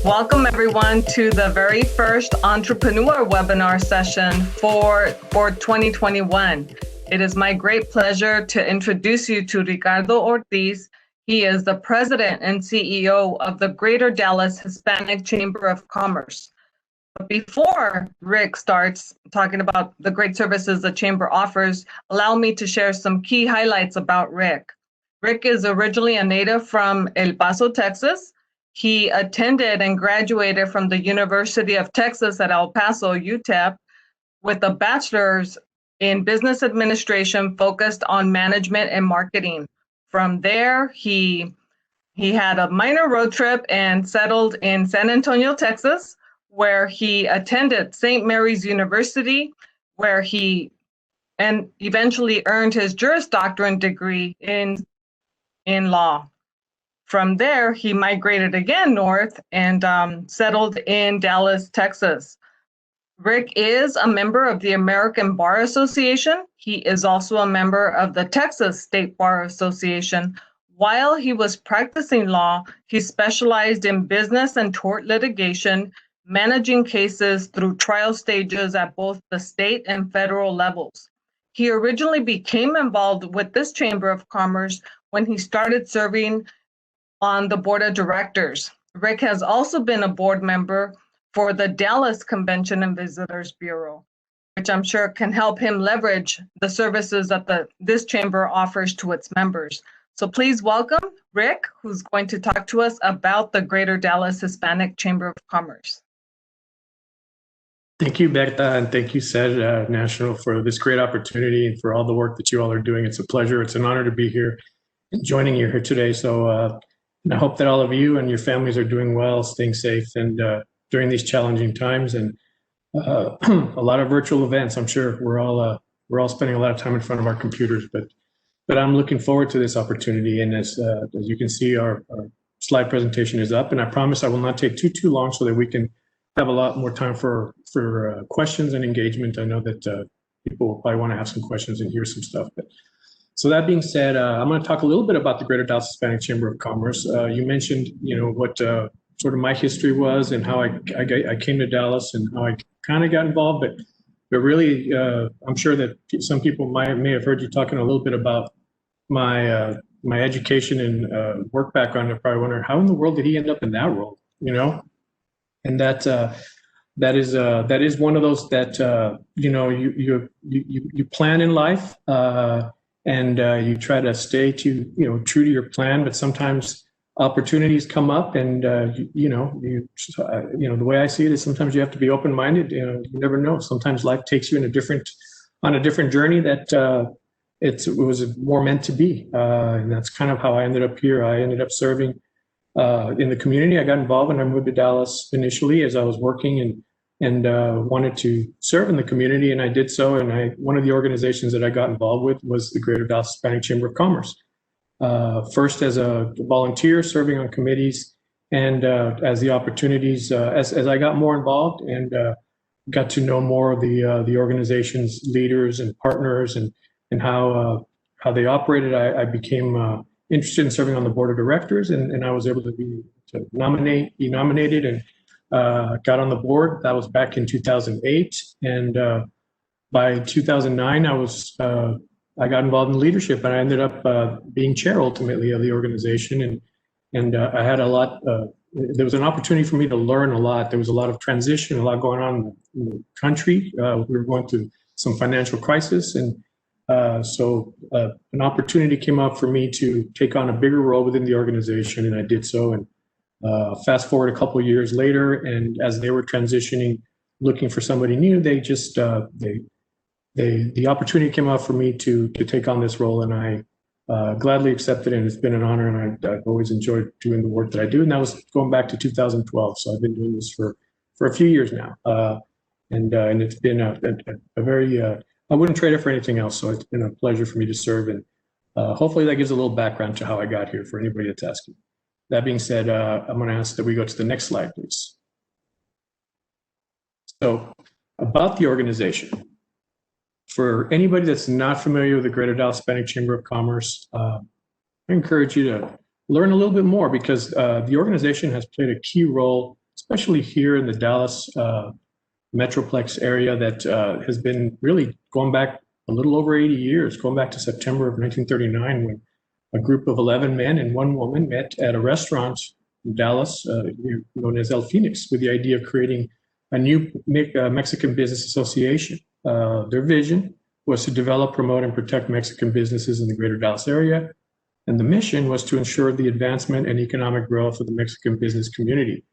Welcome everyone to the very first entrepreneur webinar session for 2021. It is my great pleasure to introduce you to Ricardo Ortiz. He is the president and CEO of the Greater Dallas Hispanic Chamber of Commerce. But before Rick starts talking about the great services the chamber offers, allow me to share some key highlights about Rick. Rick is originally a native from El Paso, Texas. He attended and graduated from the University of Texas at El Paso, UTEP, with a bachelor's in business administration focused on management and marketing. From there, he had a minor road trip and settled in San Antonio, Texas, where he attended St. Mary's University, where he eventually earned his Juris Doctorate degree in law. From there, he migrated again north and settled in Dallas, Texas. Rick is a member of the American Bar Association. He is also a member of the Texas State Bar Association. While he was practicing law, he specialized in business and tort litigation, managing cases through trial stages at both the state and federal levels. He originally became involved with this Chamber of Commerce when he started serving on the board of directors. Rick has also been a board member for the Dallas Convention and Visitors Bureau, which I'm sure can help him leverage the services that this chamber offers to its members. So please welcome Rick, who's going to talk to us about the Greater Dallas Hispanic Chamber of Commerce. Thank you, Berta, and thank you, SED National, for this great opportunity and for all the work that you all are doing. It's a pleasure. It's an honor to be here and joining you here today. So and I hope that all of you and your families are doing well, staying safe, and during these challenging times. And a lot of virtual events. I'm sure we're all spending a lot of time in front of our computers, but I'm looking forward to this opportunity. And as you can see, our slide presentation is up, and I promise I will not take too long so that we can have a lot more time for questions and engagement. I know that people will probably want to have some questions and hear some stuff. So that being said, I'm going to talk a little bit about the Greater Dallas Hispanic Chamber of Commerce. You mentioned, what sort of my history was and how I came to Dallas and how I kind of got involved. But really, I'm sure that some people may have heard you talking a little bit about my education and work background. They're probably wondering, how in the world did he end up in that role? And that is one of those that you plan in life. And you try to stay true to your plan, but sometimes opportunities come up, and the way I see it is sometimes you have to be open-minded. You never know. Sometimes life takes you on a different journey that it was more meant to be, and that's kind of how I ended up here. I ended up serving in the community. I got involved when I moved to Dallas initially, as I was working and wanted to serve in the community, and I did so. And one of the organizations that I got involved with was the Greater Dallas Hispanic Chamber of Commerce. First as a volunteer serving on committees, and as the opportunities, as I got more involved and got to know more of the organization's leaders and partners and how they operated, I became interested in serving on the board of directors, and I was able to be nominated and got on the board. That was back in 2008, and by 2009, I got involved in leadership, and I ended up being chair ultimately of the organization. And I had a lot. There was an opportunity for me to learn a lot. There was a lot of transition, a lot going on in the country. We were going through some financial crisis, and so an opportunity came up for me to take on a bigger role within the organization, and I did so. And fast forward a couple of years later, and as they were transitioning, looking for somebody new, they just the opportunity came up for me to take on this role, and I gladly accepted it. And it's been an honor, and I've always enjoyed doing the work that I do. And that was going back to 2012, so I've been doing this for a few years now, and it's been a very I wouldn't trade it for anything else. So it's been a pleasure for me to serve, and hopefully that gives a little background to how I got here for anybody that's asking. That being said, I'm going to ask that we go to the next slide, please. So about the organization. For anybody that's not familiar with the Greater Dallas Hispanic Chamber of Commerce, I encourage you to learn a little bit more, because the organization has played a key role especially here in the Dallas Metroplex area that has been really going back a little over 80 years, going back to September of 1939, when a group of 11 men and one woman met at a restaurant in Dallas, known as El Phoenix, with the idea of creating a new Mexican Business Association. Their vision was to develop, promote, and protect Mexican businesses in the greater Dallas area. And the mission was to ensure the advancement and economic growth of the Mexican business community.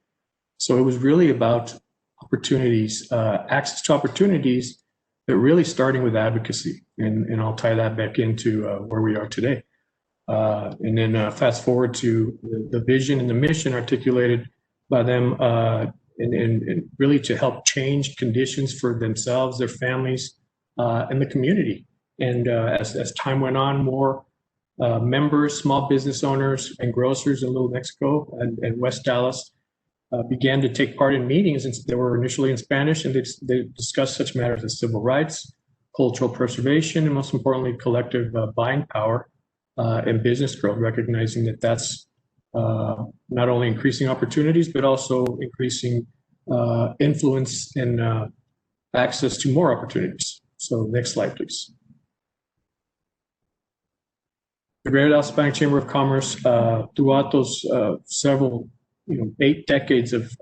So it was really about opportunities, access to opportunities, but really starting with advocacy. And I'll tie that back into where we are today. And then fast forward to the vision and the mission articulated by them, and really to help change conditions for themselves, their families, and the community. And as time went on, more members, small business owners, and grocers in Little Mexico and West Dallas began to take part in meetings, and they were initially in Spanish, and they discussed such matters as civil rights, cultural preservation, and most importantly, collective buying power and business growth, recognizing that that's not only increasing opportunities, but also increasing influence and access to more opportunities. So next slide, please. The Greater Dallas Hispanic Chamber of Commerce, throughout those several, 8 decades of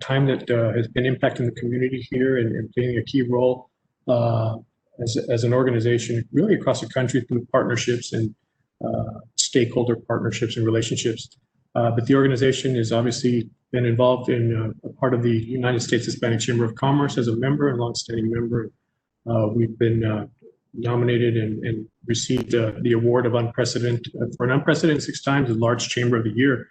time that has been impacting the community here and playing a key role as an organization, really across the country through partnerships and stakeholder partnerships and relationships. But the organization has obviously been involved in a part of the United States Hispanic Chamber of Commerce as a member, a longstanding member. We've been nominated and received the award of for an unprecedented 6 times, the large chamber of the year.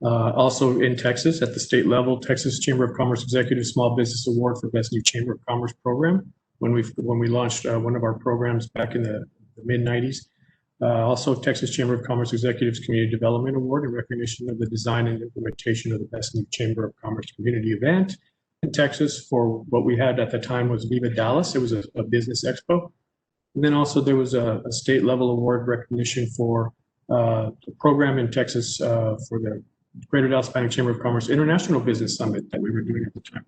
Also in Texas at the state level, Texas Chamber of Commerce Executive Small Business Award for Best New Chamber of Commerce Program when we launched one of our programs back in the mid-90s. Also Texas Chamber of Commerce Executives Community Development Award in recognition of the design and implementation of the Best New Chamber of Commerce Community event in Texas for what we had at the time was Viva Dallas. It was a business expo. And then also there was a state level award recognition for a program in Texas for the Greater Dallas Hispanic Chamber of Commerce International Business Summit that we were doing at the time.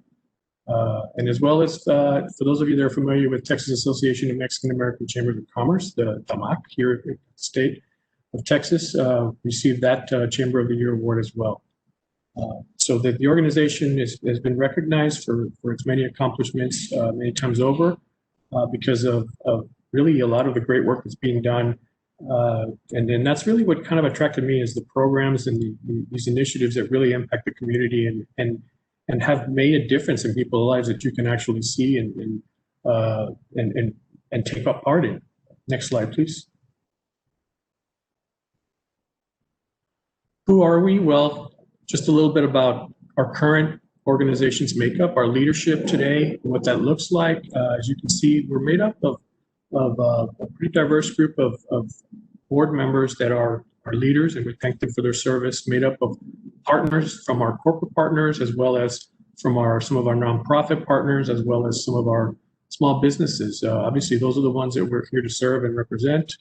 And as well as for those of you that are familiar with Texas Association of Mexican American Chambers of Commerce, the TAMAC here in the state of Texas, received that Chamber of the Year award as well. So that the organization has been recognized for its many accomplishments many times over because of really a lot of the great work that's being done. And that's really what kind of attracted me is the programs and these initiatives that really impact the community and have made a difference in people's lives that you can actually see and take up part in. Next slide, please. Who are we? Well, just a little bit about our current organization's makeup, our leadership today, what that looks like. As you can see, we're made up of a pretty diverse group of board members that are leaders, and we thank them for their service, made up of partners from our corporate partners, as well as from some of our nonprofit partners, as well as some of our small businesses. Obviously, those are the ones that we're here to serve and represent.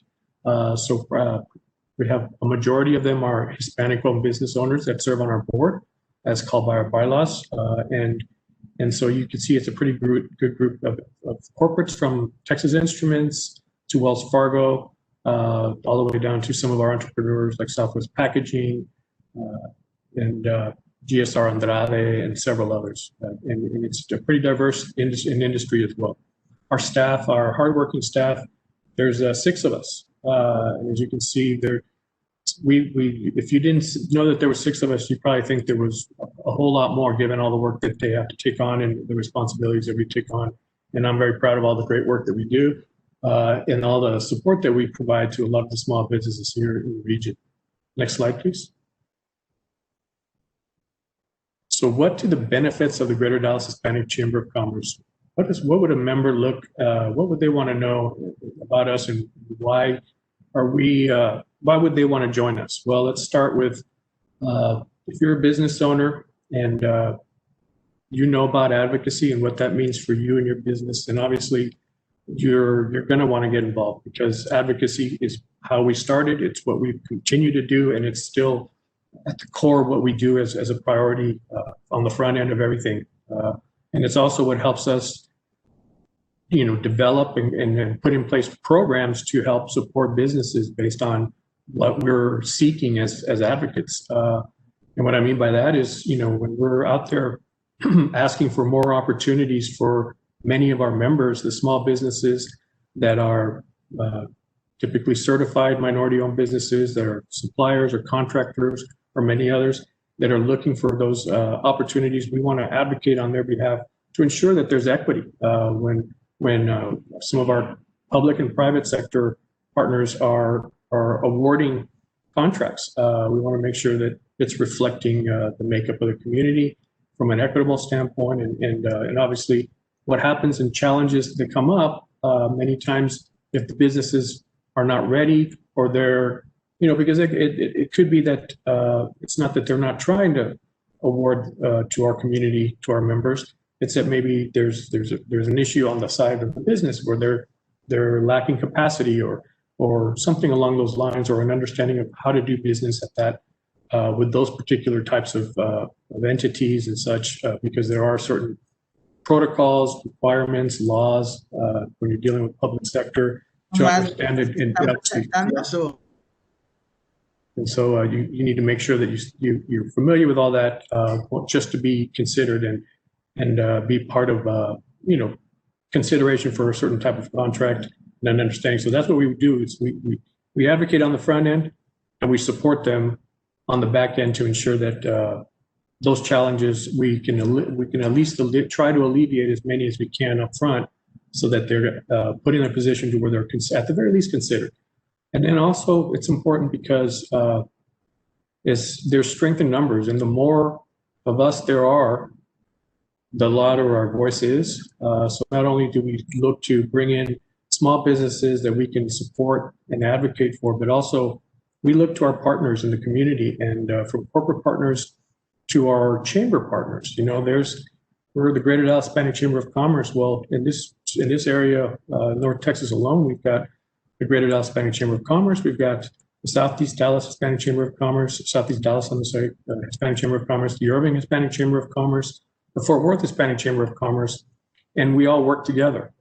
We have a majority of them are Hispanic-owned business owners that serve on our board, as called by our bylaws. And so you can see it's a pretty good group of corporates, from Texas Instruments to Wells Fargo, all the way down to some of our entrepreneurs like Southwest Packaging and GSR Andrade and several others. And it's a pretty diverse industry as well. Our staff, our hardworking staff, there's 6 of us. As you can see, if you didn't know that there were 6 of us, you probably think there was a whole lot more, given all the work that they have to take on and the responsibilities that we take on. And I'm very proud of all the great work that we do and all the support that we provide to a lot of the small businesses here in the region. Next slide, please. So what do the benefits of the Greater Dallas Hispanic Chamber of Commerce? What would a member what would they want to know about us, and why would they want to join us? Well, let's start with, if you're a business owner and you know about advocacy and what that means for you and your business, then obviously you're going to want to get involved, because advocacy is how we started. It's what we continue to do, and it's still at the core of what we do as a priority on the front end of everything. And it's also what helps us, develop and put in place programs to help support businesses based on what we're seeking as advocates. And what I mean by that is, when we're out there asking for more opportunities for many of our members, the small businesses that are typically certified minority-owned businesses that are suppliers or contractors or many others that are looking for those opportunities, we want to advocate on their behalf to ensure that there's equity. When some of our public and private sector partners are awarding contracts, we want to make sure that it's reflecting the makeup of the community from an equitable standpoint, and obviously what happens and challenges that come up many times if the businesses are not ready, or they're, because it could be that it's not that they're not trying to award to our community, to our members. It's that maybe there's an issue on the side of the business where they're lacking capacity or something along those lines, or an understanding of how to do business at that with those particular types of entities and such, because there are certain protocols, requirements, laws when you're dealing with public sector to understand it in depth. And so you need to make sure that you're familiar with all that, just to be considered and be part of consideration for a certain type of contract and an understanding. So that's what we do. Is we advocate on the front end, and we support them on the back end to ensure that those challenges we can at least try to alleviate as many as we can up front, so that they're put in a position to where they're at the very least considered. And then also it's important because there's strength in numbers, and the more of us there are, the louder our voice is. So not only do we look to bring in small businesses that we can support and advocate for, but also we look to our partners in the community, and from corporate partners to our chamber partners. We're the Greater Dallas Hispanic Chamber of Commerce. Well, in this area, North Texas alone, we've got the Greater Dallas Hispanic Chamber of Commerce. We've got the Southeast Dallas Hispanic Chamber of Commerce, Southeast Dallas, Hispanic Chamber of Commerce, the Irving Hispanic Chamber of Commerce, the Fort Worth Hispanic Chamber of Commerce, and we all work together.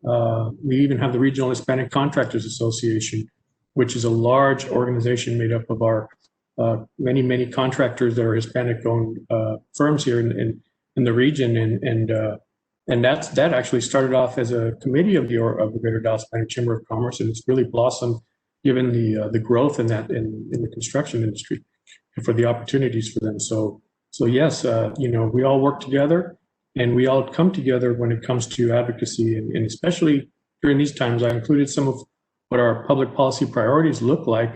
We even have the Regional Hispanic Contractors Association, which is a large organization made up of our many contractors that are Hispanic-owned firms here in the region, and that actually started off as a committee of the Greater Dallas Hispanic Chamber of Commerce, and it's really blossomed given the growth in the construction industry and for the opportunities for them. So yes, we all work together, and we all come together when it comes to advocacy, and especially during these times. I included some of what our public policy priorities look like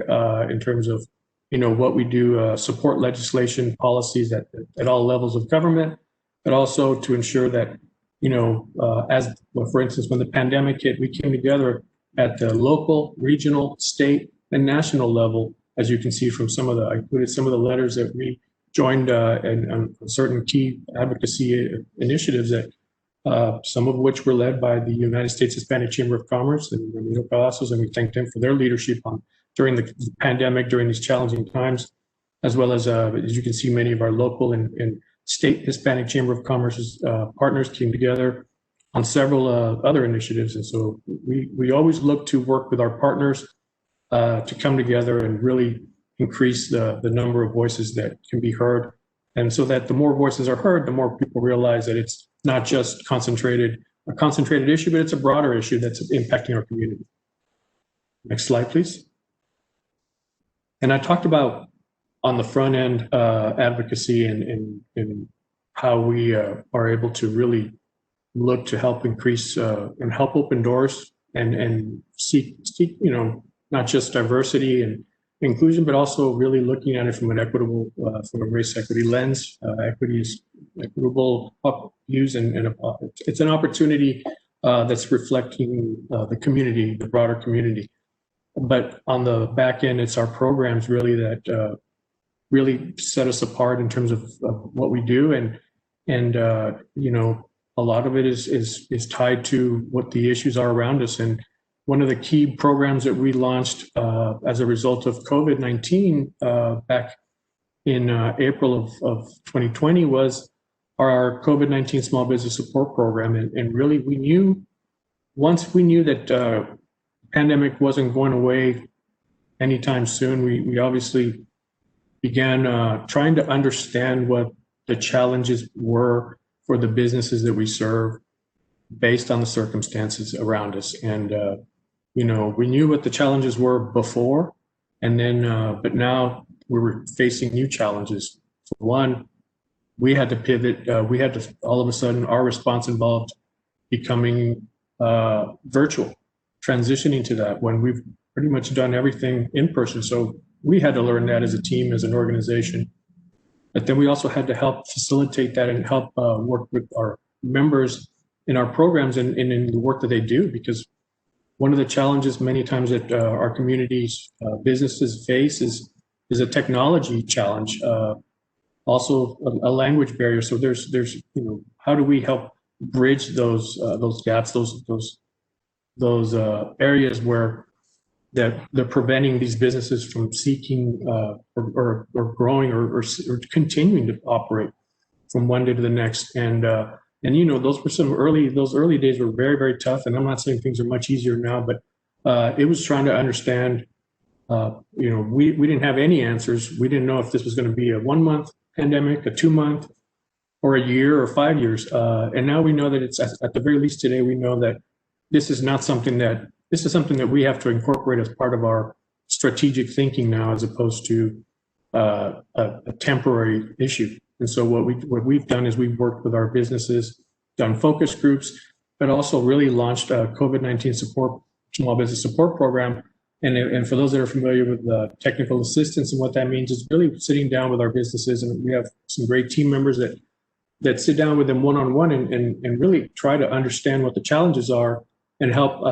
in terms of what we do, support legislation policies at all levels of government, but also to ensure that for instance, when the pandemic hit, we came together at the local, regional, state, and national level. As you can see from I included some of the letters that we joined on certain key advocacy initiatives, that some of which were led by the United States Hispanic Chamber of Commerce and Ramiro Palacios, and we thanked them for their leadership during the pandemic, during these challenging times, as well as you can see, many of our local and state Hispanic Chamber of Commerce's partners came together on several other initiatives. And so we always look to work with our partners to come together and really increase the number of voices that can be heard. And so that the more voices are heard, the more people realize that it's not just a concentrated issue, but it's a broader issue that's impacting our community. Next slide, please. And I talked about on the front end advocacy and how we are able to really look to help increase and help open doors and seek not just diversity and inclusion, but also really looking at it from an equitable, from a race equity lens. Equity is equitable use, and it's an opportunity that's reflecting the community, the broader community. But on the back end, it's our programs really that really set us apart in terms of what we do, and a lot of it is tied to what the issues are around us. And one of the key programs that we launched as a result of COVID-19 back in April of 2020 was our COVID-19 Small Business Support Program. And really, once we knew that pandemic wasn't going away anytime soon, we obviously began trying to understand what the challenges were for the businesses that we serve based on the circumstances around us. And, we knew what the challenges were before, and then, but now we were facing new challenges. For one, we had to pivot. We had to, all of a sudden, our response involved becoming virtual, transitioning to that when we've pretty much done everything in person. So we had to learn that as a team, as an organization. But then we also had to help facilitate that and help work with our members in our programs and in the work that they do, because one of the challenges many times that our communities, businesses face is a technology challenge, also a language barrier. So there's how do we help bridge those gaps, those areas where that they're preventing these businesses from seeking or growing or continuing to operate from one day to the next. And those were those early days were very, very tough. And I'm not saying things are much easier now, but it was trying to understand, we didn't have any answers. We didn't know if this was going to be a 1 month pandemic, a 2 month, or a year or 5 years. And now we know that it's at the very least today, we know that this is something that we have to incorporate as part of our strategic thinking now, as opposed to a temporary issue. And so what we've done is we've worked with our businesses, done focus groups, but also really launched a COVID-19 small business support program. And for those that are familiar with technical assistance and what that means, is really sitting down with our businesses, and we have some great team members that sit down with them one-on-one and really try to understand what the challenges are and help.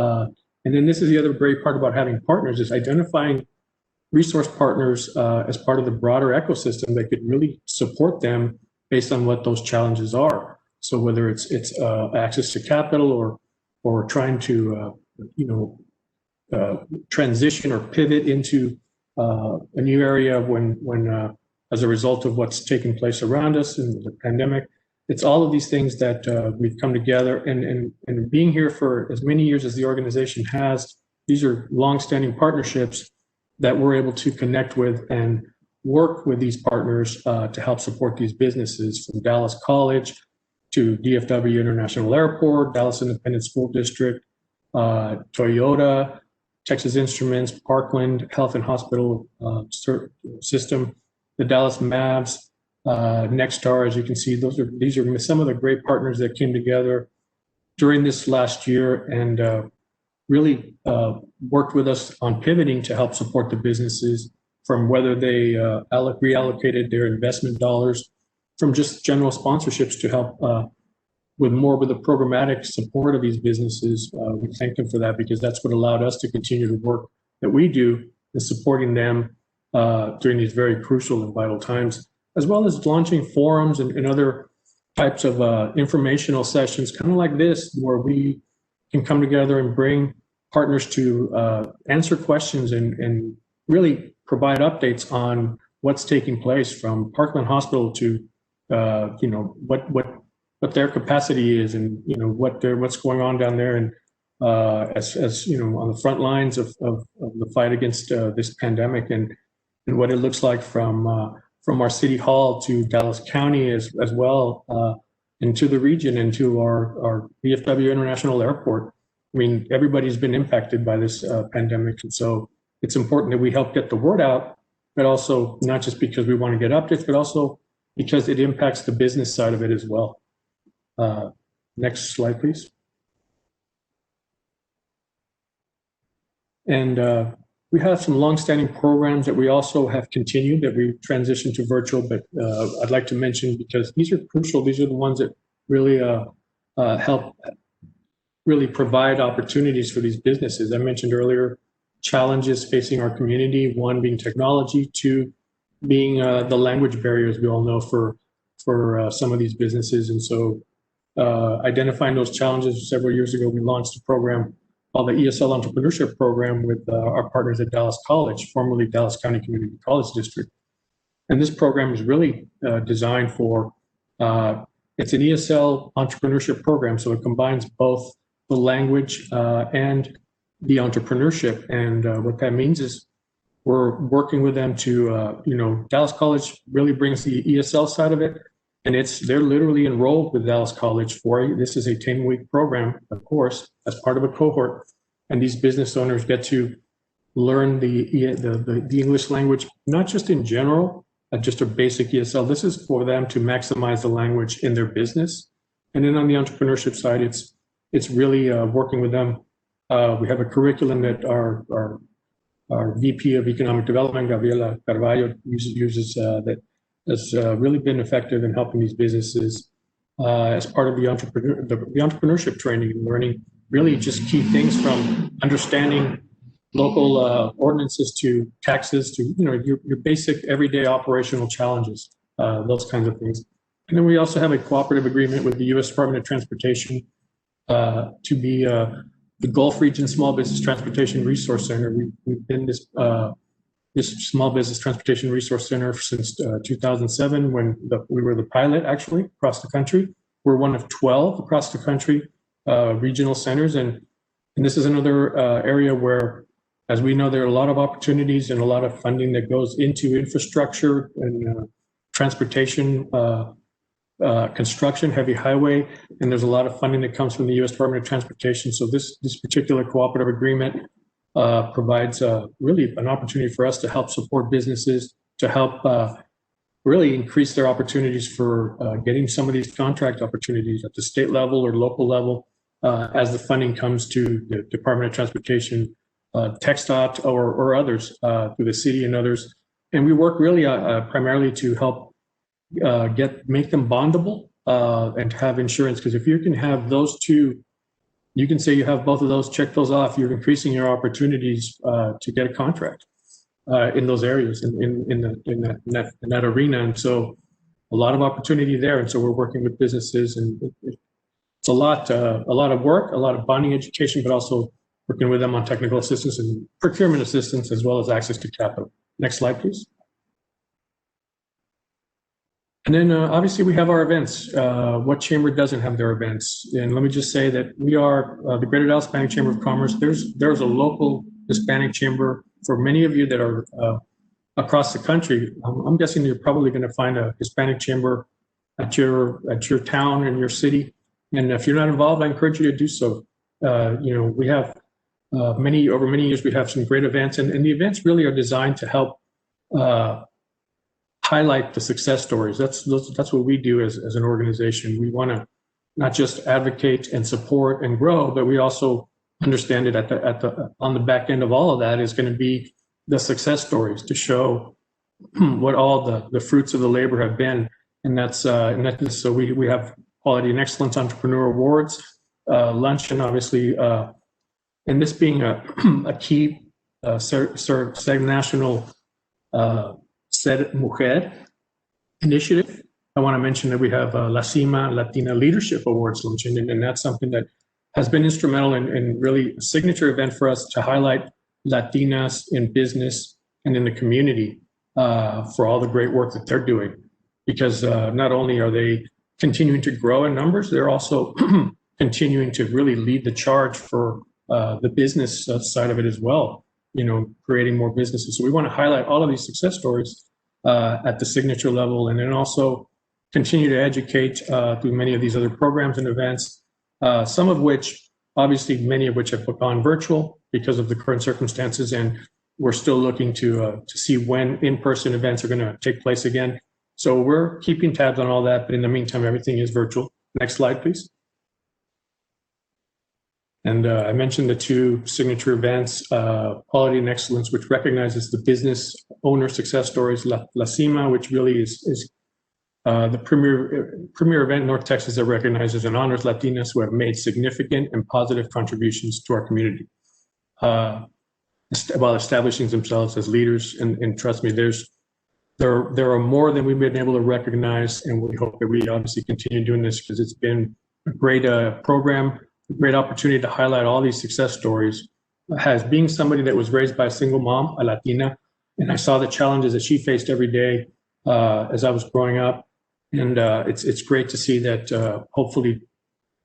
And then this is the other great part about having partners, is identifying resource partners as part of the broader ecosystem that could really support them based on what those challenges are. So whether it's access to capital or trying to transition or pivot into a new area when as a result of what's taking place around us in the pandemic. It's all of these things that we've come together, and being here for as many years as the organization has, these are longstanding partnerships that we're able to connect with and work with these partners to help support these businesses, from Dallas College to DFW International Airport, Dallas Independent School District, Toyota, Texas Instruments, Parkland Health and Hospital System, the Dallas Mavs, Nexstar. As you can see, these are some of the great partners that came together during this last year and really worked with us on pivoting to help support the businesses, from whether they reallocated their investment dollars from just general sponsorships to help with the programmatic support of these businesses. We thank them for that, because that's what allowed us to continue the work that we do in supporting them during these very crucial and vital times, as well as launching forums and other types of informational sessions, kind of like this, where we can come together and bring partners to answer questions and really provide updates on what's taking place, from Parkland Hospital to what their capacity is, and what's going on down there, and as on the front lines of the fight against this pandemic, and what it looks like from our city hall to Dallas County as well, and to the region, and to our DFW International Airport. I mean, everybody's been impacted by this pandemic, and so it's important that we help get the word out, but also not just because we want to get updates, but also because it impacts the business side of it as well. Next slide, please. And we have some longstanding programs that we also have continued, that we transitioned to virtual, but I'd like to mention, because these are crucial. These are the ones that really help really provide opportunities for these businesses. I mentioned earlier challenges facing our community, one being technology, two being the language barriers we all know for some of these businesses. And so identifying those challenges, several years ago, we launched a program called the ESL Entrepreneurship program with our partners at Dallas College, formerly Dallas County Community College District. And this program is really designed for, it's an ESL entrepreneurship program. So it combines both the language and the entrepreneurship. And what that means is we're working with them to, Dallas College really brings the ESL side of it. And they're literally enrolled with Dallas College this is a 10-week program, of course, as part of a cohort. And these business owners get to learn the English language, not just in general, just a basic ESL. This is for them to maximize the language in their business. And then on the entrepreneurship side, it's really working with them. We have a curriculum that our VP of Economic Development, Gabriela Carvalho, uses that has really been effective in helping these businesses as part of the entrepreneurship training and learning really just key things from understanding local ordinances to taxes to your basic everyday operational challenges, those kinds of things. And then we also have a cooperative agreement with the U.S. Department of Transportation to be the Gulf Region Small Business Transportation Resource Center. We've been this Small Business Transportation Resource Center since 2007 when we were the pilot actually across the country. We're one of 12 across the country regional centers. And this is another area where, as we know, there are a lot of opportunities and a lot of funding that goes into infrastructure and transportation, construction, heavy highway, and there's a lot of funding that comes from the U.S. Department of Transportation. So this particular cooperative agreement provides really an opportunity for us to help support businesses, to help really increase their opportunities for getting some of these contract opportunities at the state level or local level as the funding comes to the Department of Transportation, TxDOT or others through the city and others. And we work really primarily to help make them bondable and to have insurance, because if you can have those two, you can say you have both of those, check those off, you're increasing your opportunities to get a contract in those areas, in that arena. And so a lot of opportunity there. And so we're working with businesses, and it's a lot of work, a lot of bonding education, but also working with them on technical assistance and procurement assistance, as well as access to capital. Next slide, please. And then obviously we have our events. What chamber doesn't have their events? And let me just say that we are the Greater Dallas Hispanic Chamber of Commerce. There's a local Hispanic chamber for many of you that are across the country. I'm guessing you're probably going to find a Hispanic chamber at your town and your city. And if you're not involved, I encourage you to do so. We have over many years, we have some great events, and the events really are designed to help highlight the success stories. That's what we do as an organization. We want to not just advocate and support and grow, but we also understand it on the back end of all of that is going to be the success stories to show what all the fruits of the labor have been. And that's so we have Quality and Excellence Entrepreneur Awards, luncheon, obviously, and this being a key national Ser Mujer initiative. I want to mention that we have La Cima Latina Leadership Awards luncheon, and that's something that has been instrumental in really a signature event for us to highlight Latinas in business and in the community for all the great work that they're doing. Because not only are they continuing to grow in numbers, they're also continuing to really lead the charge for the business side of it as well, creating more businesses. So we want to highlight all of these success stories at the signature level, and then also continue to educate through many of these other programs and events, some of which, obviously, many of which have gone virtual because of the current circumstances, and we're still looking to see when in-person events are going to take place again. So we're keeping tabs on all that, but in the meantime, everything is virtual. Next slide, please. And I mentioned the two signature events, Quality and Excellence, which recognizes the business owner success stories, La Cima, which really is the premier event in North Texas that recognizes and honors Latinas who have made significant and positive contributions to our community while establishing themselves as leaders. And trust me, there are more than we've been able to recognize, and we hope that we obviously continue doing this because it's been a great program, a great opportunity to highlight all these success stories. As being somebody that was raised by a single mom, a Latina, and I saw the challenges that she faced every day as I was growing up. And it's great to see that hopefully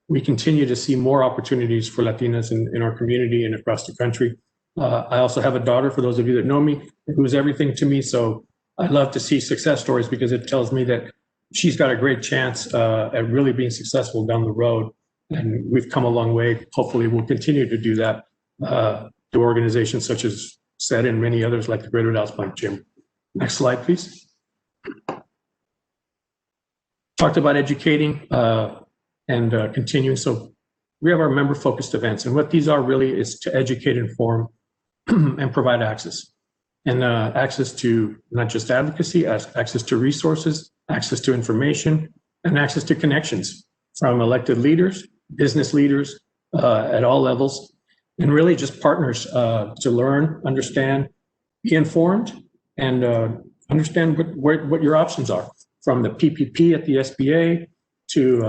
we continue to see more opportunities for Latinas in our community and across the country. I also have a daughter, for those of you that know me, who's everything to me. So I love to see success stories because it tells me that she's got a great chance at really being successful down the road. And we've come a long way. Hopefully we'll continue to do that through organizations such as SED and many others like the Greater Dallas Bank Chamber. Next slide, please. Talked about educating and continuing. So we have our member-focused events. And what these are really is to educate, inform, and provide access. And access to not just advocacy, access to resources, access to information, and access to connections from elected leaders, business leaders at all levels, and really just partners to learn, understand, be informed, and understand what your options are, from the PPP at the SBA to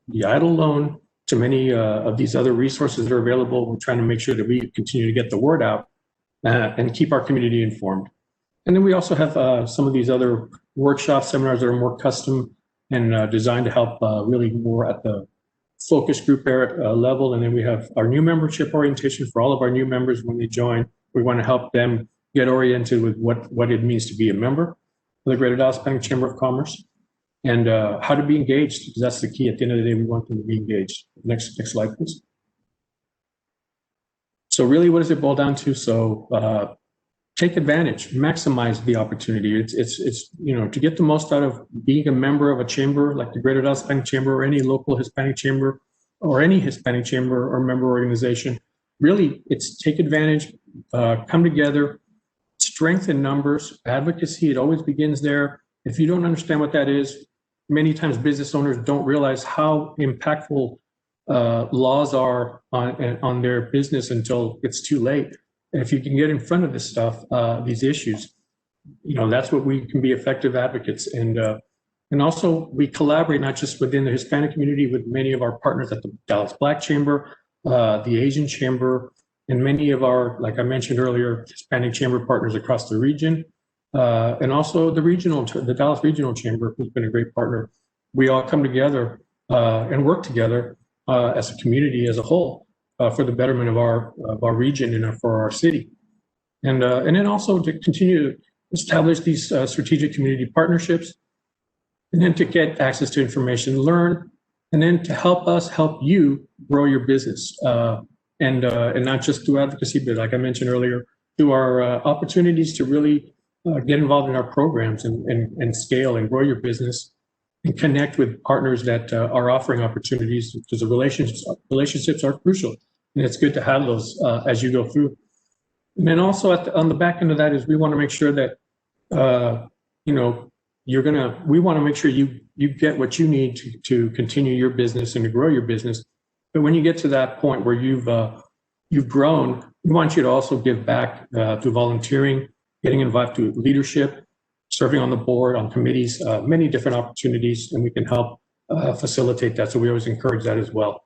the EIDL loan to many of these other resources that are available. We're trying to make sure that we continue to get the word out and keep our community informed. And then we also have some of these other workshops, seminars that are more custom and designed to help really more at the focus group level. And then we have our new membership orientation for all of our new members when they join. We want to help them get oriented with what it means to be a member of the Greater Dallas Bank Chamber of Commerce and how to be engaged, because that's the key. At the end of the day, we want them to be engaged. Next slide, please. So really, what does it boil down to? So take advantage, maximize the opportunity. It's to get the most out of being a member of a chamber like the Greater Dallas Bank Chamber or any local Hispanic chamber or any Hispanic chamber or member organization. Really, it's take advantage, come together, strength in numbers, advocacy. It always begins there. If you don't understand what that is, many times business owners don't realize how impactful laws are on their business until it's too late. And if you can get in front of this stuff, these issues, that's what we can be effective advocates. And also we collaborate not just within the Hispanic community with many of our partners at the Dallas Black Chamber, the Asian Chamber, and many of our, like I mentioned earlier, Hispanic Chamber partners across the region, and also the Dallas Regional Chamber, who's been a great partner. We all come together and work together as a community as a whole for the betterment of our region and for our city. And then also to continue to establish these strategic community partnerships, and then to get access to information, learn, and then to help us help you grow your business. And not just through advocacy, but like I mentioned earlier, through our opportunities to really get involved in our programs and scale and grow your business and connect with partners that are offering opportunities, because the relationships are crucial. And it's good to have those as you go through. And then also on the back end of that is we want to make sure that, we want to make sure you get what you need to continue your business and to grow your business. But when you get to that point where you've grown, we want you to also give back through volunteering, getting involved to leadership, serving on the board, on committees, many different opportunities, and we can help facilitate that. So we always encourage that as well.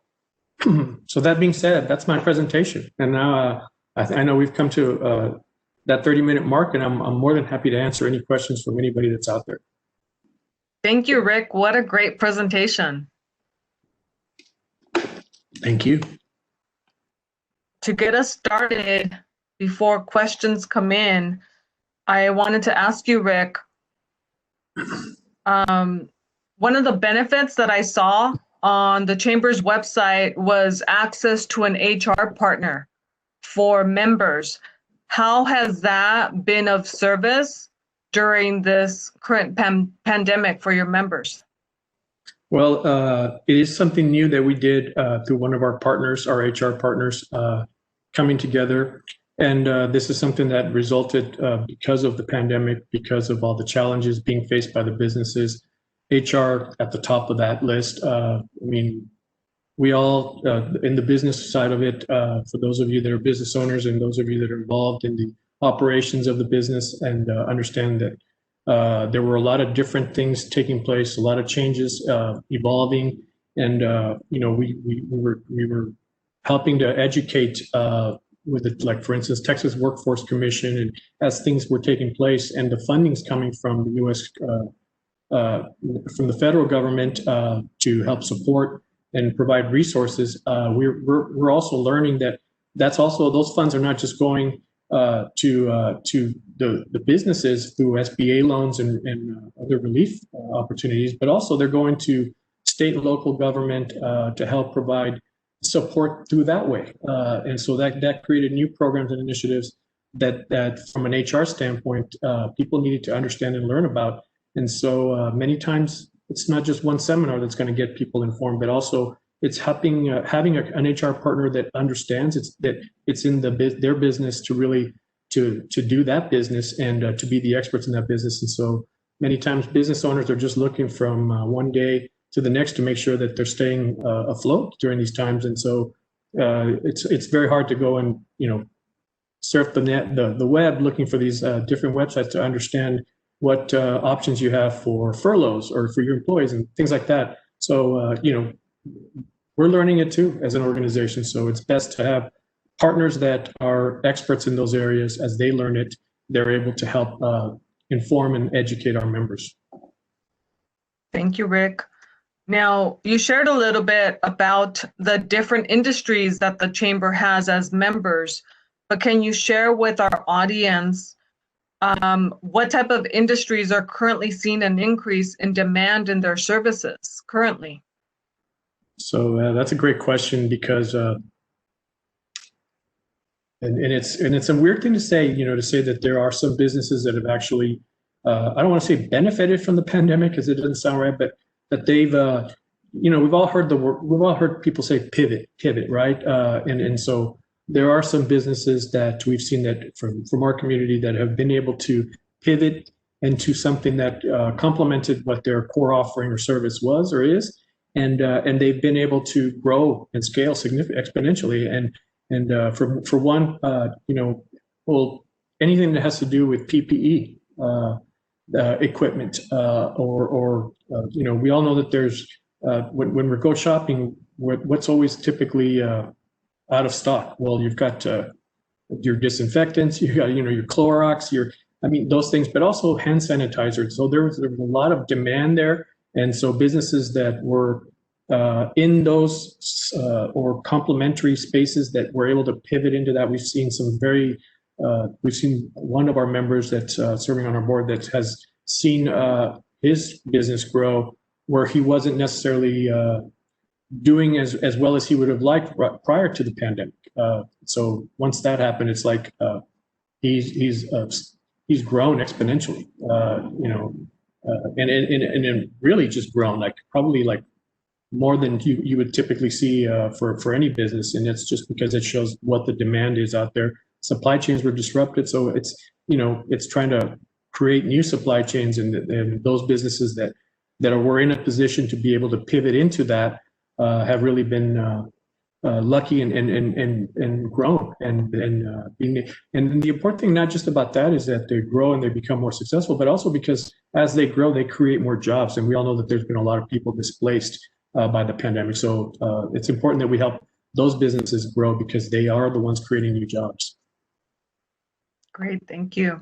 So that being said, that's my presentation. And now I know we've come to that 30-minute mark, and I'm more than happy to answer any questions from anybody that's out there. Thank you, Rick. What a great presentation. Thank you. To get us started, before questions come in, I wanted to ask you, Rick, one of the benefits that I saw on the Chamber's website was access to an HR partner for members. How has that been of service during this current pandemic for your members? Well, it is something new that we did through one of our partners, our HR partners, coming together. And this is something that resulted because of the pandemic, because of all the challenges being faced by the businesses. HR at the top of that list. We all, in the business side of it, for those of you that are business owners and those of you that are involved in the operations of the business and understand that there were a lot of different things taking place, a lot of changes evolving, and we were helping to educate with it, like for instance, Texas Workforce Commission, and as things were taking place and the funding's coming from the U.S. from the federal government to help support and provide resources. We're also learning that those funds are not just going to the businesses through SBA loans and other relief opportunities, but also they're going to state and local government to help provide support through that way. And so that created new programs and initiatives that from an HR standpoint, people needed to understand and learn about. And so many times it's not just one seminar that's going to get people informed, but also it's having an HR partner that understands it's in their business to really to do that business and to be the experts in that business. And so many times business owners are just looking from one day to the next to make sure that they're staying afloat during these times. And so it's very hard to go and surf the web looking for these different websites to understand what options you have for furloughs or for your employees and things like that. So we're learning it too as an organization. So it's best to have partners that are experts in those areas. As they learn it, they're able to help inform and educate our members. Thank you, Rick. Now, you shared a little bit about the different industries that the Chamber has as members, but can you share with our audience what type of industries are currently seeing an increase in demand in their services currently? So that's a great question because, and it's a weird thing to say, to say that there are some businesses that have actually, I don't want to say benefited from the pandemic because it doesn't sound right, but that they've, we've all heard people say pivot, right? And so there are some businesses that we've seen that from our community that have been able to pivot into something that complemented what their core offering or service was or is. And they've been able to grow and scale exponentially. And for one, anything that has to do with PPE equipment, or we all know that there's when we go shopping, what's always typically out of stock. Well, you've got your disinfectants, you got your Clorox, those things, but also hand sanitizer. So there was a lot of demand there. And so businesses that were in those or complementary spaces that were able to pivot into that, we've seen we've seen one of our members that's serving on our board that has seen his business grow where he wasn't necessarily doing as well as he would have liked prior to the pandemic. So once that happened, it's like he's grown exponentially, and really just grown probably more than you would typically see for any business. And it's just because it shows what the demand is out there. Supply chains were disrupted, so it's trying to create new supply chains, and those businesses that were in a position to be able to pivot into that have really been lucky and grown. And the important thing, not just about that, is that they grow and they become more successful, but also because as they grow, they create more jobs. And we all know that there's been a lot of people displaced by the pandemic. So it's important that we help those businesses grow because they are the ones creating new jobs. Great, thank you.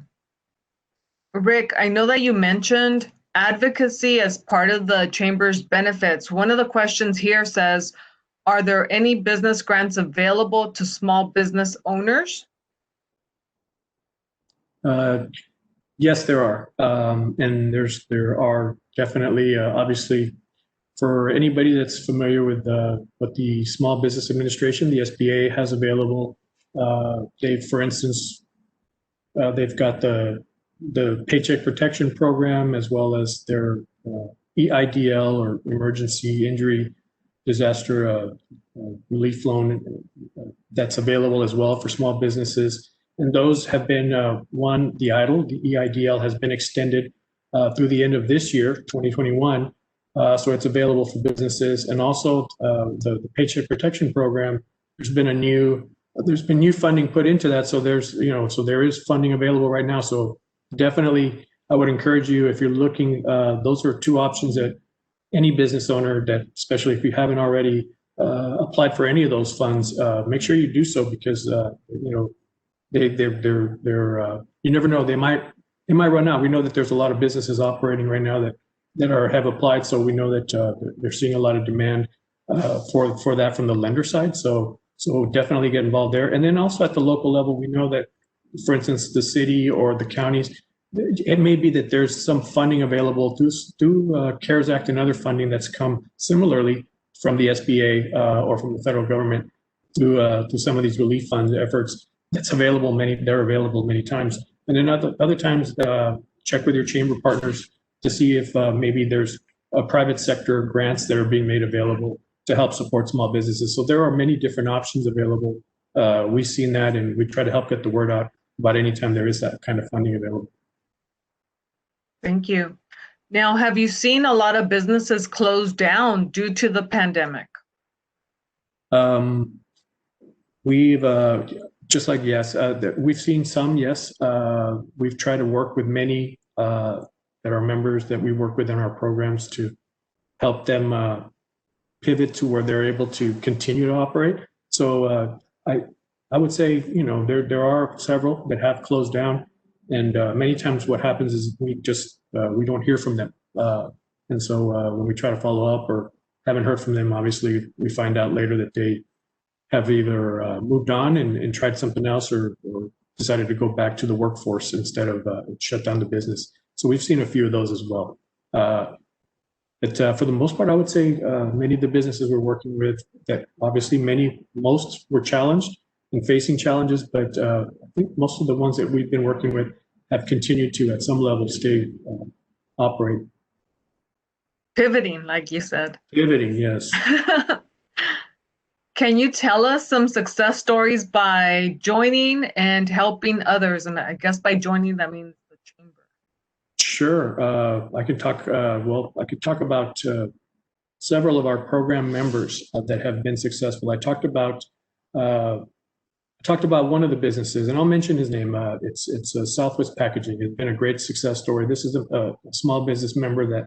Rick, I know that you mentioned advocacy as part of the Chamber's benefits. One of the questions here says, are there any business grants available to small business owners? Yes, there are. And there are definitely, obviously, for anybody that's familiar with what the Small Business Administration, the SBA, has available. For instance, they've got the Paycheck Protection Program, as well as their EIDL, or Emergency Injury Disaster Relief Loan, that's available as well for small businesses. And those have been, the EIDL has been extended through the end of this year, 2021. So it's available for businesses. And also the Paycheck Protection Program, there's been new funding put into that. So there is funding available right now. So definitely, I would encourage you, if you're looking, those are two options that any business owner, that especially if you haven't already applied for any of those funds, make sure you do so, because they're you never know, they might run out. We know that there's a lot of businesses operating right now that have applied. So we know that they're seeing a lot of demand for that from the lender side. So definitely get involved there. And then also at the local level, we know that, for instance, the city or the counties, it may be that there's some funding available through CARES Act and other funding that's come similarly from the SBA or from the federal government to some of these relief fund efforts. That's available. They're available many times. And then other times, check with your chamber partners to see if maybe there's a private sector grants that are being made available to help support small businesses. So there are many different options available. We've seen that, and we try to help get the word out about any time there is that kind of funding available. Thank you. Now, have you seen a lot of businesses close down due to the pandemic? We've just like, yes, we've seen some, yes. We've tried to work with many that are members that we work with in our programs to help them pivot to where they're able to continue to operate. So I would say, there are several that have closed down, and many times what happens is we don't hear from them. And so when we try to follow up or haven't heard from them, obviously we find out later that they have either moved on and tried something else or decided to go back to the workforce instead of shut down the business. So we've seen a few of those as well. But for the most part, I would say many of the businesses we're working with, that obviously most were challenged and facing challenges, but I think most of the ones that we've been working with have continued to, at some level, stay operate. Pivoting, like you said. Pivoting, yes. Can you tell us some success stories by joining and helping others? And I guess by joining, that means the chamber. Sure. I could talk about several of our program members that have been successful. I talked about one of the businesses, and I'll mention his name. It's Southwest Packaging. It's been a great success story. This is a small business member that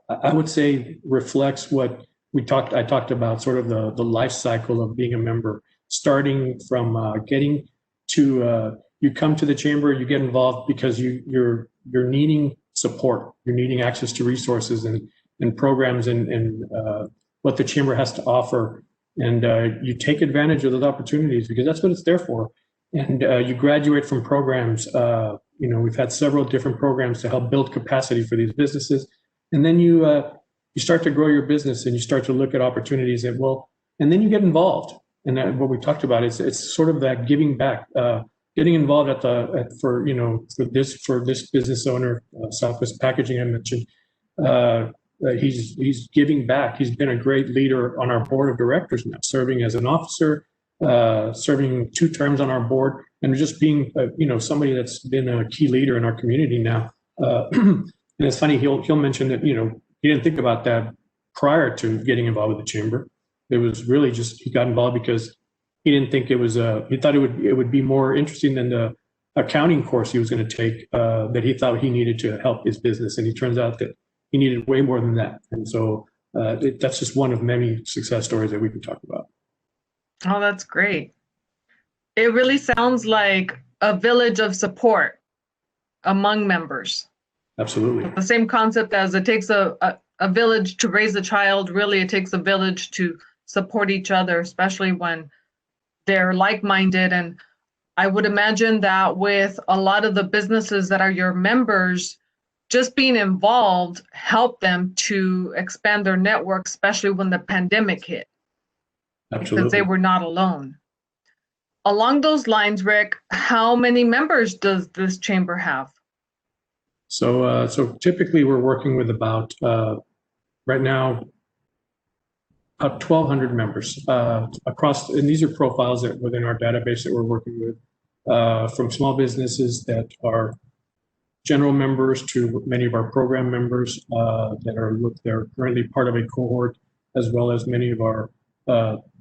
I would say reflects what I talked about, sort of the life cycle of being a member, starting from getting to, you come to the chamber, you get involved because you're needing support, you're needing access to resources and programs and what the chamber has to offer. And you take advantage of those opportunities because that's what it's there for. And you graduate from programs. We've had several different programs to help build capacity for these businesses. And then you start to grow your business and you start to look at opportunities and then you get involved. And what we talked about is it's sort of that giving back, getting involved for this business owner, Southwest Packaging, I mentioned. He's giving back. He's been a great leader on our board of directors now, serving as an officer, serving 2 terms on our board, and just being somebody that's been a key leader in our community now. And it's funny, he'll mention that he didn't think about that prior to getting involved with the chamber. It was really just he got involved because he didn't think it was he thought it would be more interesting than the accounting course he was going to take that he thought he needed to help his business, and it turns out that he needed way more than that. And so that's just one of many success stories that we can talk about. Oh, that's great. It really sounds like a village of support among members. Absolutely. The same concept as it takes a village to raise a child, really it takes a village to support each other, especially when they're like-minded. And I would imagine that with a lot of the businesses that are your members, just being involved helped them to expand their network, especially when the pandemic hit. Absolutely. Because they were not alone. Along those lines, Rick, how many members does this chamber have? So typically we're working with about, right now, about 1,200 members across, and these are profiles that within our database that we're working with, from small businesses that are general members to many of our program members they're currently part of a cohort, as well as many of our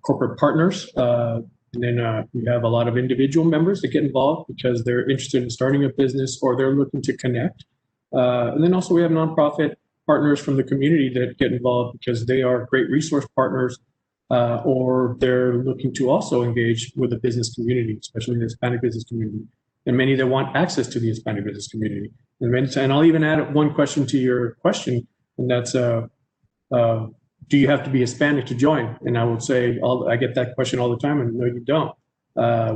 corporate partners. And then we have a lot of individual members that get involved because they're interested in starting a business or they're looking to connect. And then also we have nonprofit partners from the community that get involved because they are great resource partners or they're looking to also engage with the business community, especially the Hispanic business community, and many that want access to the Hispanic business community. And I'll even add one question to your question. and that's do you have to be Hispanic to join? And I would say, I get that question all the time, and no, you don't.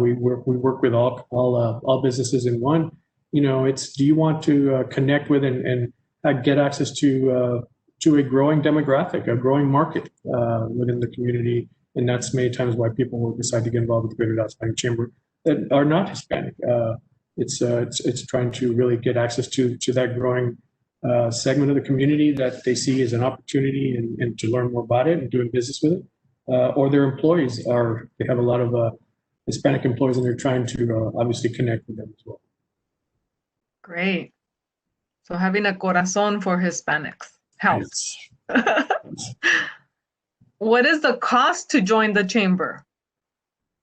We work with all businesses in one. You know, it's, do you want to connect with and get access to a growing demographic, a growing market within the community, and that's many times why people will decide to get involved with the Greater Dallas Hispanic Chamber that are not Hispanic. It's trying to really get access to that growing segment of the community that they see as an opportunity and to learn more about it and doing business with it. Or their employees they have a lot of Hispanic employees, and they're trying to obviously connect with them as well. Great. So having a corazón for Hispanics helps. Yes. What is the cost to join the chamber?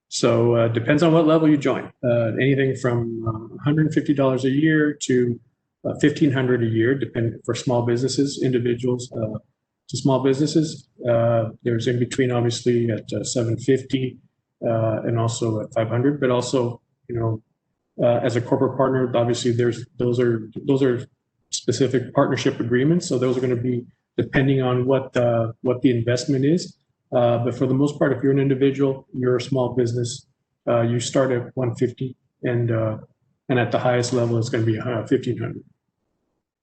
So depends on what level you join. Anything from $150 a year to $1,500 a year, depending for small businesses, individuals to small businesses. There's in between, obviously, at $750 and also at $500. But also, you know, as a corporate partner, obviously, those are specific partnership agreements. So those are going to be depending on what the investment is. But for the most part, if you're an individual, you're a small business, you start at $150, and at the highest level, it's going to be $1,500.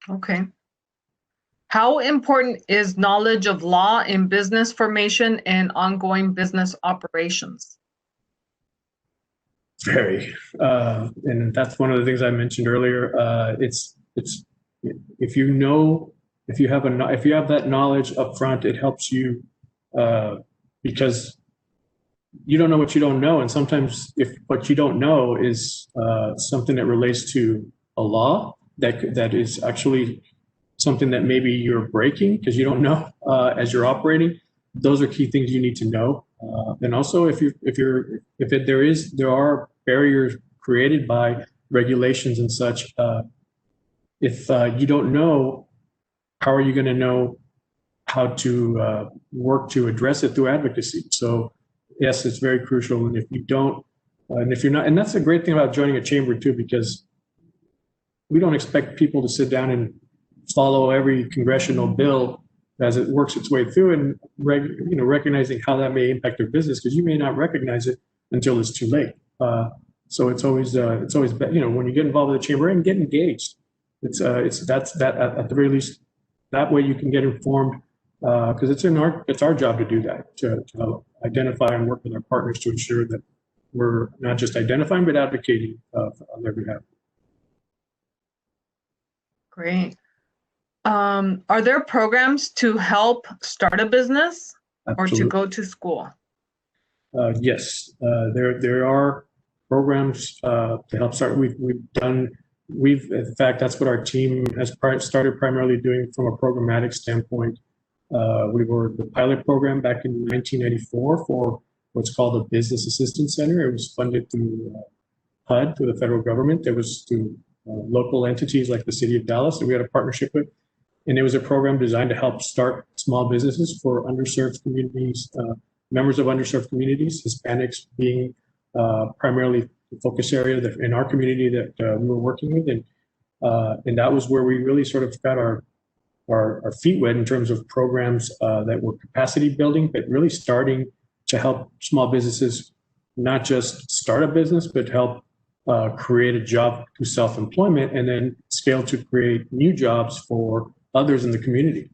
Okay. How important is knowledge of law in business formation and ongoing business operations? Very, and that's one of the things I mentioned earlier. It's if you have that knowledge up front, it helps you because you don't know what you don't know, and sometimes if what you don't know is something that relates to a law that is actually something that maybe you're breaking because you don't know as you're operating, those are key things you need to know. And also, there are barriers created by regulations and such. If you don't know, how are you going to know how to work to address it through advocacy? So yes, it's very crucial. And if you don't, and if you're not, and that's the great thing about joining a chamber too, because we don't expect people to sit down and follow every congressional bill as it works its way through, and recognizing how that may impact their business, because you may not recognize it until it's too late. So it's always when you get involved with the chamber and get engaged, that's at the very least, that way you can get informed, because it's our job to do that, to identify and work with our partners to ensure that we're not just identifying but advocating on their behalf. Great. Are there programs to help start a business? Absolutely. Or to go to school? Yes, there are programs to help start. In fact, that's what our team has started primarily doing from a programmatic standpoint. We were the pilot program back in 1994 for what's called a Business Assistance Center. It was funded through HUD, through the federal government. It was through local entities like the city of Dallas that we had a partnership with. And it was a program designed to help start small businesses for underserved communities, members of underserved communities, Hispanics being primarily the focus area in our community that we were working with. And that was where we really sort of got our feet wet in terms of programs that were capacity building, but really starting to help small businesses not just start a business, but help create a job through self-employment, and then scale to create new jobs for others in the community.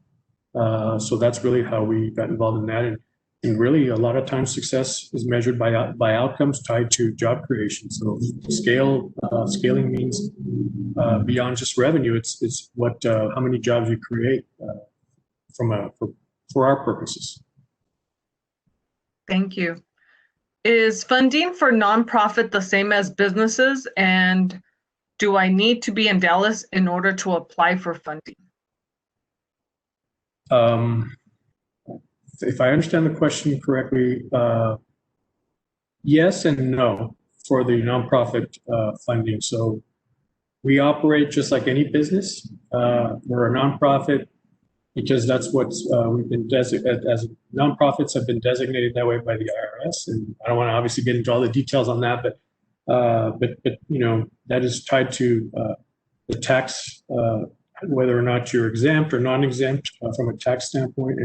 So that's really how we got involved in that. And really, a lot of times success is measured by outcomes tied to job creation. So scaling means beyond just revenue. It's how many jobs you create for our purposes. Thank you. Is funding for nonprofit the same as businesses? And do I need to be in Dallas in order to apply for funding? If I understand the question correctly, yes and no for the nonprofit funding. So we operate just like any business. We're a nonprofit because that's what we've been designated as. Nonprofits have been designated that way by the IRS, and I don't want to obviously get into all the details on that, but that is tied to the tax, whether or not you're exempt or non-exempt from a tax standpoint.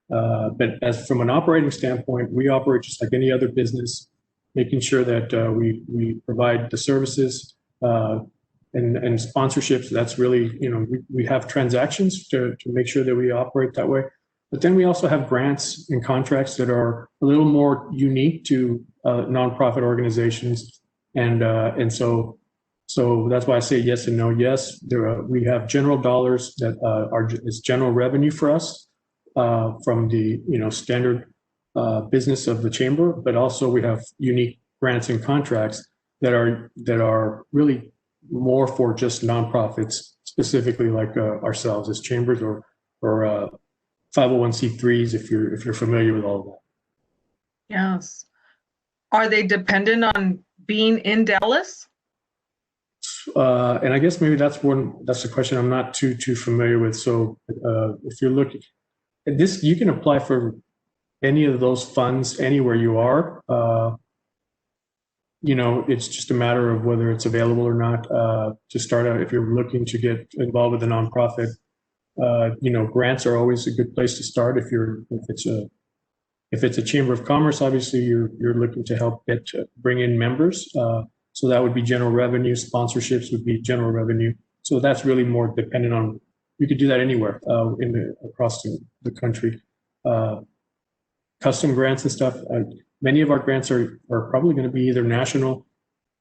But as from an operating standpoint, we operate just like any other business, making sure that we provide the services and sponsorships. That's really, we have transactions to make sure that we operate that way. But then we also have grants and contracts that are a little more unique to nonprofit organizations. And so that's why I say yes and no. Yes, we have general dollars that is general revenue for us from the standard business of the chamber, but also we have unique grants and contracts that are really more for just nonprofits, specifically like ourselves as chambers or 501c3s, if you're familiar with all of that. Yes. Are they dependent on being in Dallas? And I guess maybe that's the question I'm not too familiar with. So if you're looking at this, you can apply for any of those funds anywhere you are. It's just a matter of whether it's available or not to start out. If you're looking to get involved with a nonprofit, grants are always a good place to start. If it's a chamber of commerce, obviously you're looking to help bring in members. So that would be general revenue. Sponsorships would be general revenue. So that's really more dependent on. You could do that anywhere across the country. Custom grants and stuff. Many of our grants are probably going to be either national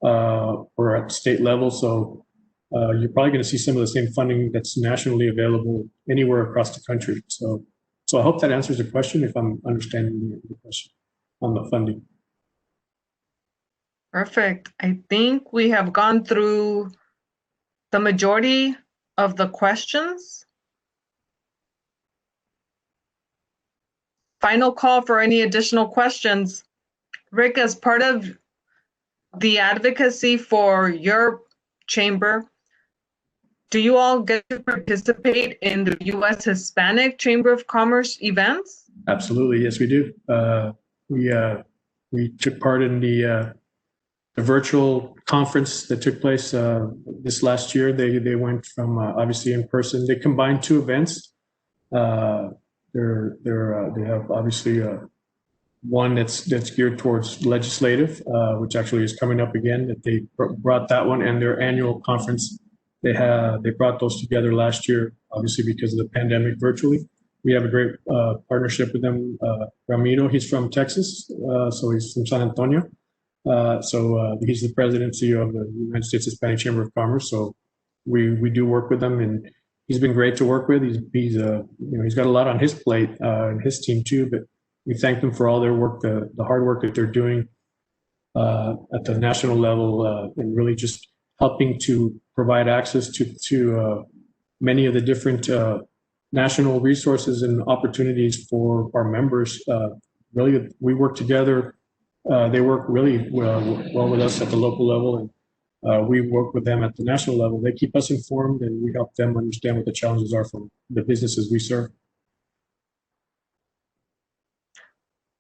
or at state level. So you're probably going to see some of the same funding that's nationally available anywhere across the country. So I hope that answers the question, if I'm understanding the question on the funding. Perfect. I think we have gone through the majority of the questions. Final call for any additional questions. Rick, as part of the advocacy for your chamber, do you all get to participate in the U.S. Hispanic Chamber of Commerce events? Absolutely, yes, we do. We took part in the virtual conference that took place this last year. They went from obviously in person. They combined two events. They have obviously one that's geared towards legislative, which actually is coming up again. That they brought that one, and their annual conference. They brought those together last year, obviously because of the pandemic, virtually. We have a great partnership with them. Ramiro, he's from Texas, so he's from San Antonio. So he's the president and CEO of the United States Hispanic Chamber of Commerce. So we do work with them, and he's been great to work with. He's got a lot on his plate and his team too. But we thank them for all their work, the hard work that they're doing at the national level, and really just helping to provide access to many of the different national resources and opportunities for our members. Really, we work together. They work really well with us at the local level, and we work with them at the national level. They keep us informed, and we help them understand what the challenges are for the businesses we serve.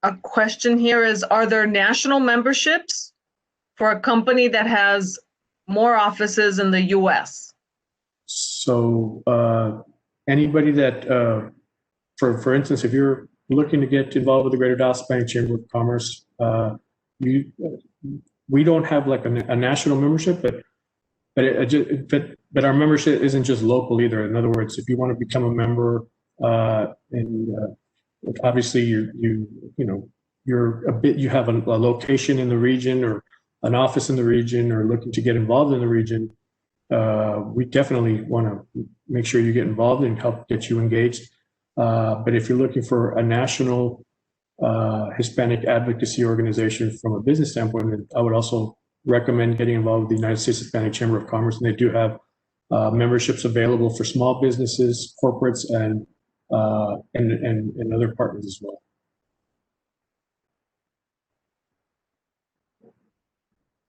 A question here is, are there national memberships for a company that has more offices in the U.S.? So anybody that, for instance, if you're looking to get involved with the Greater Dallas Hispanic Chamber of Commerce, we don't have like a national membership, but our membership isn't just local either. In other words, if you want to become a member, and obviously you have a location in the region or an office in the region, or looking to get involved in the region, we definitely want to make sure you get involved and help get you engaged. But if you're looking for a national Hispanic advocacy organization from a business standpoint, I would also recommend getting involved with the United States Hispanic Chamber of Commerce. And they do have memberships available for small businesses, corporates, and other partners as well.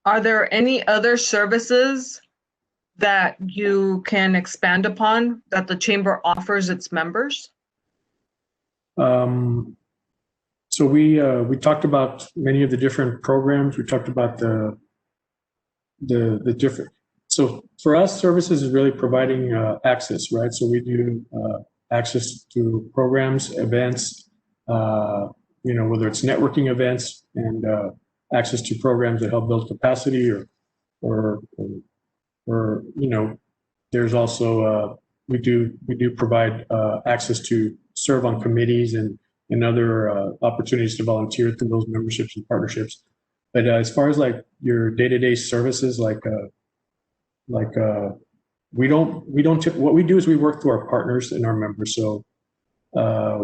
Are there any other services that you can expand upon that the chamber offers its members? So we talked about many of the different programs. We talked about the different. So for us, services is really providing access, right? So we do access to programs, events, whether it's networking events and access to programs that help build capacity or there's also we do provide access to serve on committees and other opportunities to volunteer through those memberships and partnerships. But as far as like your day-to-day services, we don't what we do is we work through our partners and our members. So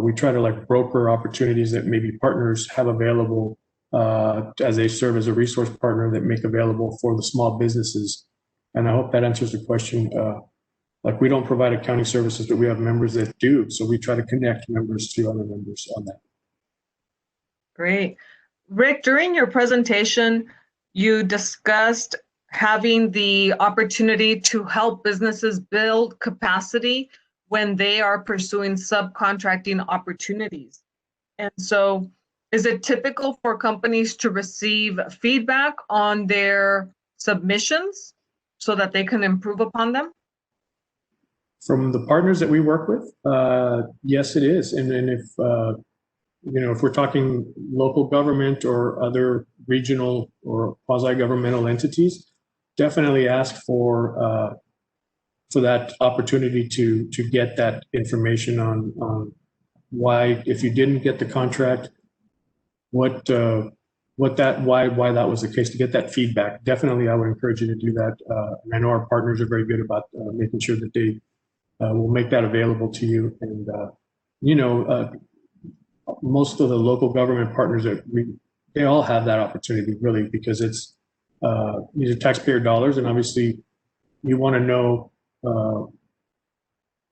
we try to like broker opportunities that maybe partners have available as they serve as a resource partner that make available for the small businesses. And I hope that answers the question. Like we don't provide accounting services, but we have members that do. So we try to connect members to other members on that. Great. Rick, during your presentation, you discussed having the opportunity to help businesses build capacity when they are pursuing subcontracting opportunities. And so is it typical for companies to receive feedback on their submissions so that they can improve upon them? From the partners that we work with, yes, it is. And if we're talking local government or other regional or quasi-governmental entities, definitely ask for that opportunity to get that information on why, if you didn't get the contract, why that was the case, to get that feedback. Definitely, I would encourage you to do that. And I know our partners are very good about making sure that they will make that available to you. And most of the local government partners they all have that opportunity, really, because it's these are taxpayer dollars, and obviously you want to know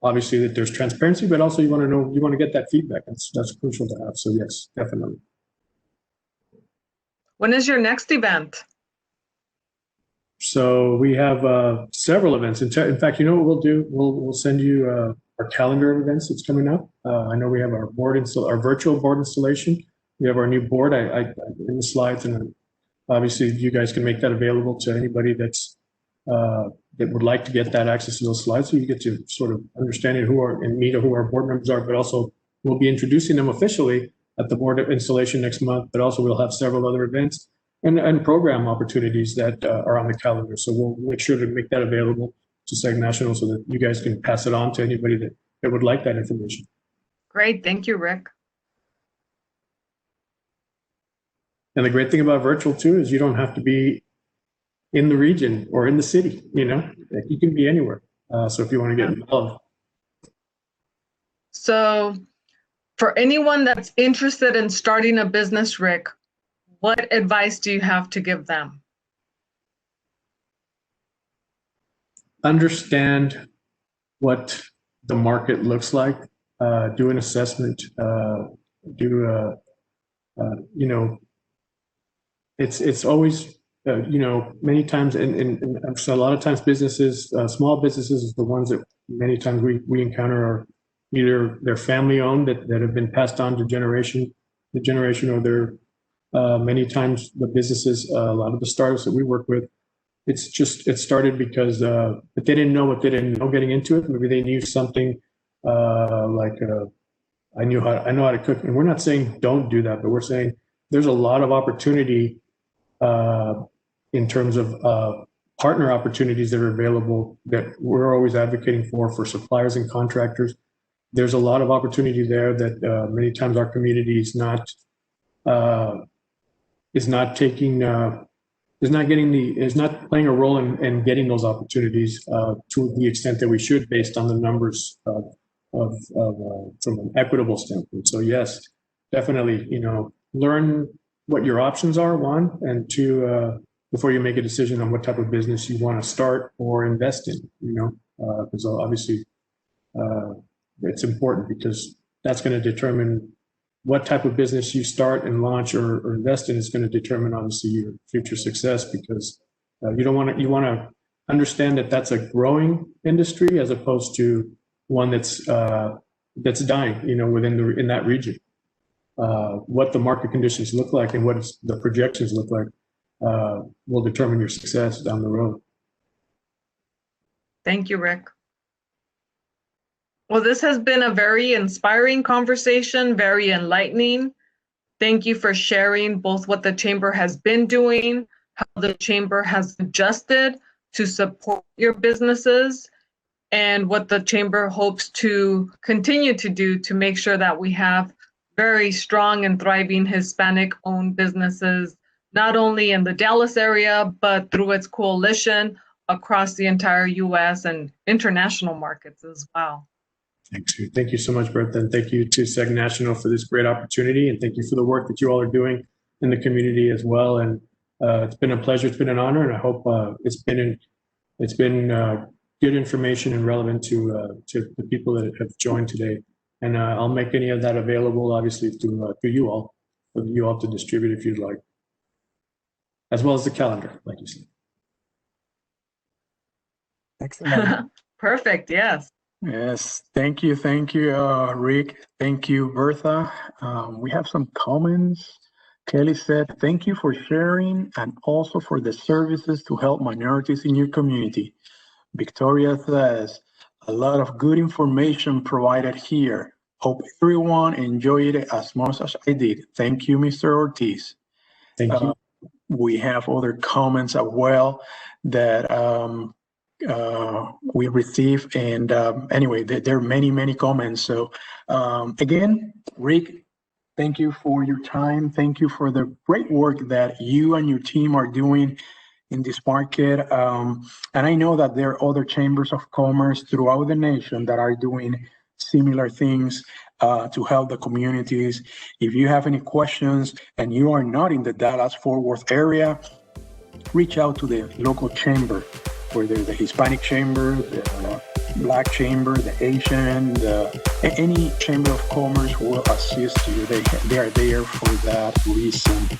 obviously that there's transparency, but also you want to get that feedback. That's crucial to have. So yes, definitely. When is your next event? So we have several events. In fact, you know what we'll do? We'll send you our calendar of events that's coming up. I know we have our virtual board installation. We have our new board. I in the slides, and obviously you guys can make that available to anybody that would like to get that access to those slides, so you get to sort of understand who our board members are. But also we'll be introducing them officially at the board installation next month. But also we'll have several other events and program opportunities that are on the calendar. So we'll make sure to make that available to SEG National so that you guys can pass it on to anybody that would like that information. Great. Thank you, Rick. And the great thing about virtual too is you don't have to be in the region or in the city, like you can be anywhere. So if you want to get involved. So for anyone that's interested in starting a business, Rick, what advice do you have to give them? Understand what the market looks like. Do an assessment. It's always, many times, and so a lot of times businesses, small businesses is the ones that many times we encounter are either they're family owned that have been passed on to generation, or they're many times the businesses, a lot of the startups that we work with, it started because but they didn't know what they didn't know getting into it. Maybe they knew something I know how to cook. And we're not saying don't do that, but we're saying there's a lot of opportunity in terms of partner opportunities that are available that we're always advocating for suppliers and contractors. There's a lot of opportunity there that many times our community is not playing a role in getting those opportunities to the extent that we should, based on the numbers of from an equitable standpoint. So yes, definitely, learn what your options are, one, and two, before you make a decision on what type of business you want to start or invest in, because obviously it's important, because that's going to determine what type of business you start and launch or invest in is going to determine obviously your future success, because you want to understand that that's a growing industry as opposed to one that's dying, in that region. What the market conditions look like and what the projections look like will determine your success down the road. Thank you, Rick. Well, this has been a very inspiring conversation, very enlightening. Thank you for sharing both what the Chamber has been doing, how the Chamber has adjusted to support your businesses, and what the Chamber hopes to continue to do to make sure that we have very strong and thriving Hispanic-owned businesses, not only in the Dallas area, but through its coalition across the entire U.S. and international markets as well. Thank you so much, Bertha, and thank you to SEG National for this great opportunity, and thank you for the work that you all are doing in the community as well. And it's been a pleasure, it's been an honor, and I hope it's been good information and relevant to the people that have joined today. And I'll make any of that available, obviously, to you all, for you all to distribute if you'd like, as well as the calendar, like you said. Excellent. Perfect, yes. Yes, thank you, Rick. Thank you, Bertha. We have some comments. Kelly said, thank you for sharing and also for the services to help minorities in your community. Victoria says, a lot of good information provided here. Hope everyone enjoyed it as much as I did. Thank you, Mr. Ortiz. Thank you. We have other comments as well that we received, and anyway, there are many comments. So again, Rick, thank you for your time. Thank you for the great work that you and your team are doing in this market. And I know that there are other chambers of commerce throughout the nation that are doing similar things to help the communities. If you have any questions and you are not in the Dallas-Fort Worth area, reach out to the local chamber, whether the Hispanic chamber, the Black chamber, the Asian, any chamber of commerce will assist you. They are there for that reason.